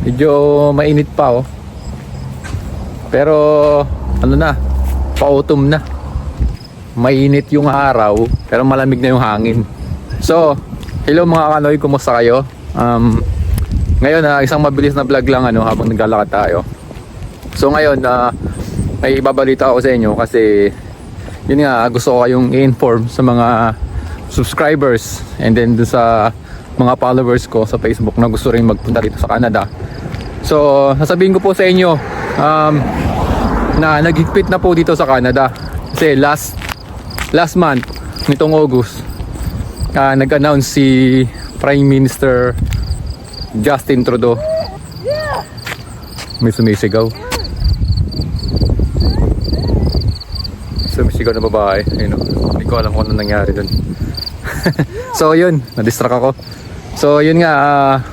Medyo mainit pa oh. Pero ano na, pa-autumn na. Mainit yung araw, pero malamig na yung hangin. So, hello mga kanoy, kumusta kayo? Ngayon isang mabilis na vlog lang habang naglalakad tayo. So ngayon may ibabalita ako sa inyo kasi yun nga, gusto ko kayong i-inform sa mga subscribers and then sa mga followers ko sa Facebook na gusto rin magpunta dito sa Canada. So sasabihin ko po sa inyo na naghigpit na po dito sa Canada kasi last month nitong August nag-announce si Prime Minister Justin Trudeau. May sumisigaw na babae. Ayun, hindi ko alam kung ano nangyari dun. So yun, na-distract ako. So yun nga,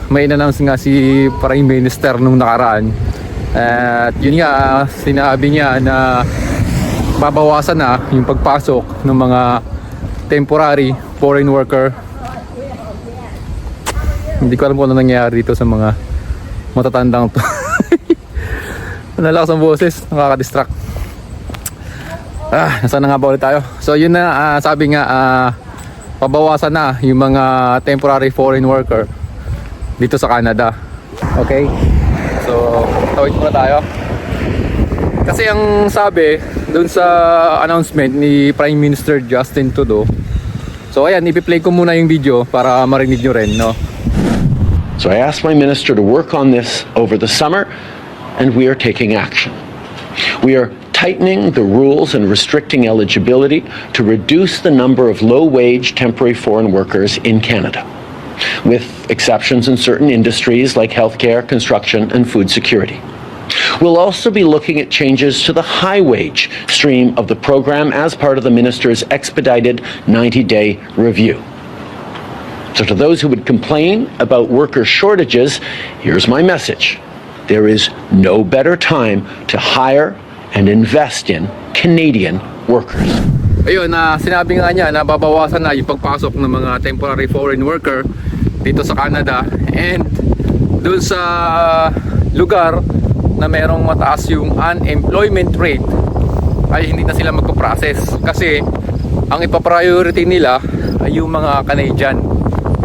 may in-announce nga si Prime Minister nung nakaraan. At yun nga, sinabi niya na babawasan na yung pagpasok ng mga temporary foreign worker. Hindi ko alam kung ano nangyari dito sa mga matatandang to. Nalakas ang boses, nakaka-distract. Nasaan na nga ba ulit tayo? So yun na, sabi nga pabawasan na yung mga temporary foreign worker dito sa Canada. Okay? So tawid muna tayo. Kasi ang sabi dun sa announcement ni Prime Minister Justin Trudeau. So ayan, ipi-play ko muna yung video para marinig nyo rin, no? So I asked my minister to work on this over the summer, and we are taking action. We are tightening the rules and restricting eligibility to reduce the number of low-wage temporary foreign workers in Canada, with exceptions in certain industries like healthcare, construction, and food security. We'll also be looking at changes to the high-wage stream of the program as part of the minister's expedited 90-day review. So to those who would complain about worker shortages, here's my message. There is no better time to hire and invest in Canadian workers. Ayun, sinabi nga niya na babawasan na yung pagpasok ng mga temporary foreign worker dito sa Canada, and doon sa lugar na merong mataas yung unemployment rate ay hindi na sila magpo-process kasi ang ipa-priority nila ay yung mga Canadian,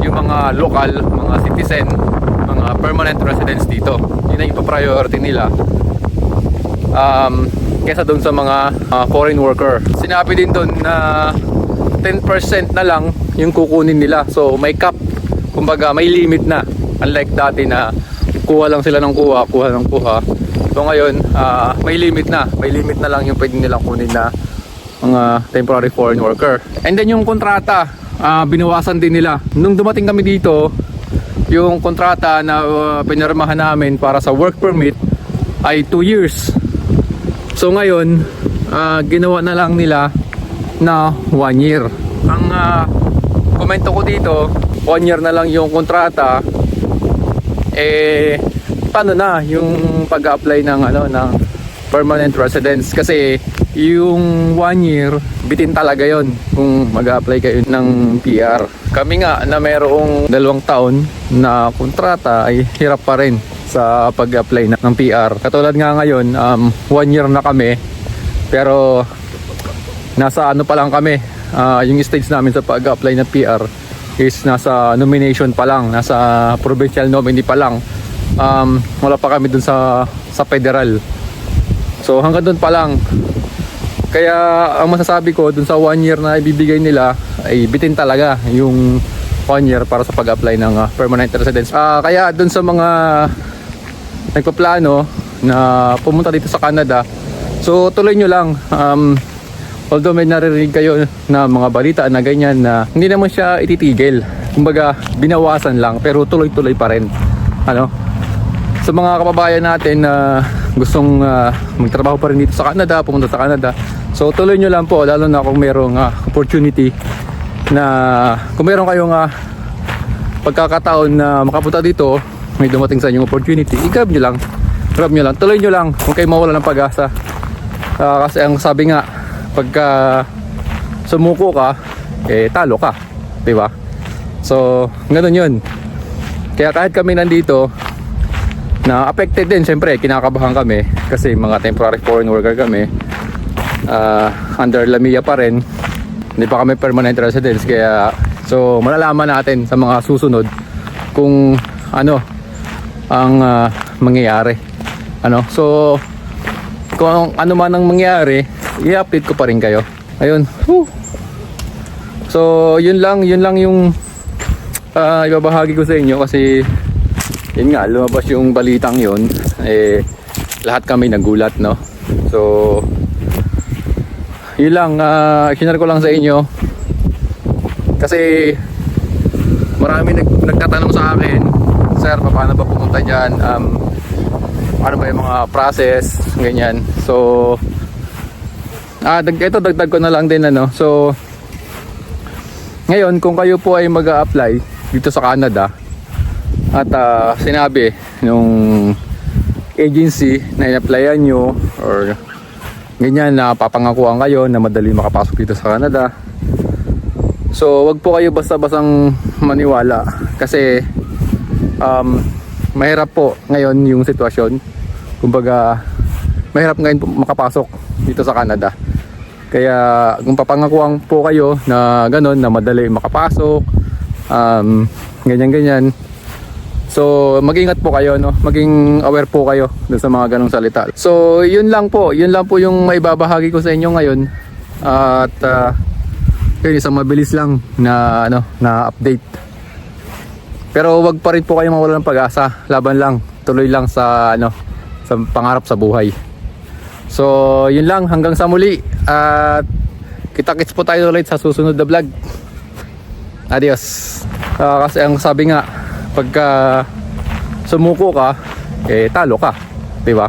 yung mga local, mga citizen, mga permanent residents dito. Yun ang ipa-priority nila kesa doon sa mga foreign worker. Sinabi din doon na 10% na lang yung kukunin nila. So may cap, kumbaga may limit na. Unlike dati na kuha lang sila ng kuha ng kuha. So ngayon may limit na. May limit na lang yung pwede nilang kunin na mga temporary foreign worker. And then yung kontrata, binawasan din nila. Nung dumating kami dito, yung kontrata na pinirmahan namin para sa work permit ay 2 years. So ngayon, ginawa na lang nila na 1 year. Ang komento ko dito, 1 year na lang yung kontrata. Paano na yung pag-apply ng ng permanent residence? Kasi yung 1 year, bitin talaga yon kung mag-apply kayo ng PR. Kami nga na mayroong 2 taon na kontrata ay hirap pa rin sa pag-apply ng PR. Katulad nga ngayon, 1 year na kami, pero nasa pa lang kami. Yung stage namin sa pag-apply ng PR is nasa nomination pa lang, nasa provincial nominee pa lang. Wala pa kami dun sa federal. So hanggang dun pa lang. Kaya ang masasabi ko dun sa 1 year na ibibigay nila ay bitin talaga yung 1 year para sa pag-apply ng permanent residence. Kaya dun sa mga nagpaplano na pumunta dito sa Canada, so tuloy nyo lang. Although may naririnig kayo na mga balita na ganyan na hindi naman siya ititigil, kumbaga binawasan lang, pero tuloy-tuloy pa rin. Sa mga kababayan natin na gustong magtrabaho pa rin dito sa Canada, pumunta sa Canada, so tuloy nyo lang po, lalo na kung merong opportunity na kung meron kayong pagkakataon na makapunta dito, may dumating sa inyong opportunity, i-grab nyo lang, tuloy nyo lang, huwag kayo mawala ng pag-asa. Kasi ang sabi nga, pagka sumuko ka, talo ka, diba? So ganun yun. Kaya kahit kami nandito, na affected din. Syempre kinakabahan kami kasi mga temporary foreign worker kami, under Lamia pa rin, hindi pa kami permanent residents. Kaya so malalaman natin sa mga susunod kung ano ang mangyayari, ano. So kung ano man ang mangyayari, i-update ko pa rin kayo. Ayun. So yun lang yung ibabahagi ko sa inyo kasi yun nga, lumabas yung balitang yun, lahat kami nagulat, no. So yun lang, sinare ko lang sa inyo kasi marami nagtatanong sa akin, sir, paano ba pumunta dyan, ano ba yung mga process, ganyan. So ito dagdag ko na lang din, ano. So ngayon, kung kayo po ay mag-a-apply dito sa Canada at sinabi nung agency na in-applyan nyo or ganyan, na papangakuan kayo na madali makapasok dito sa Canada, so wag po kayo basta-bastang maniwala kasi mahirap po ngayon yung sitwasyon. Kumbaga mahirap ngayon makapasok dito sa Canada. Kaya kung papangakuan po kayo na gano'n, na madali makapasok, ganyan-ganyan, so mag-ingat po kayo, no? Maging aware po kayo dun sa mga ganong salita. So yun lang po yung maibabahagi ko sa inyo ngayon. At yun, isang mabilis lang na update. Pero wag pa rin po kayo mawala ng pag-asa. Laban lang, tuloy lang sa sa pangarap sa buhay. So yun lang, hanggang sa muli, at kita-kits po tayo ulit sa susunod na vlog. Adios. Kasi ang sabi nga, pagka sumuko ka, talo ka, 'di ba?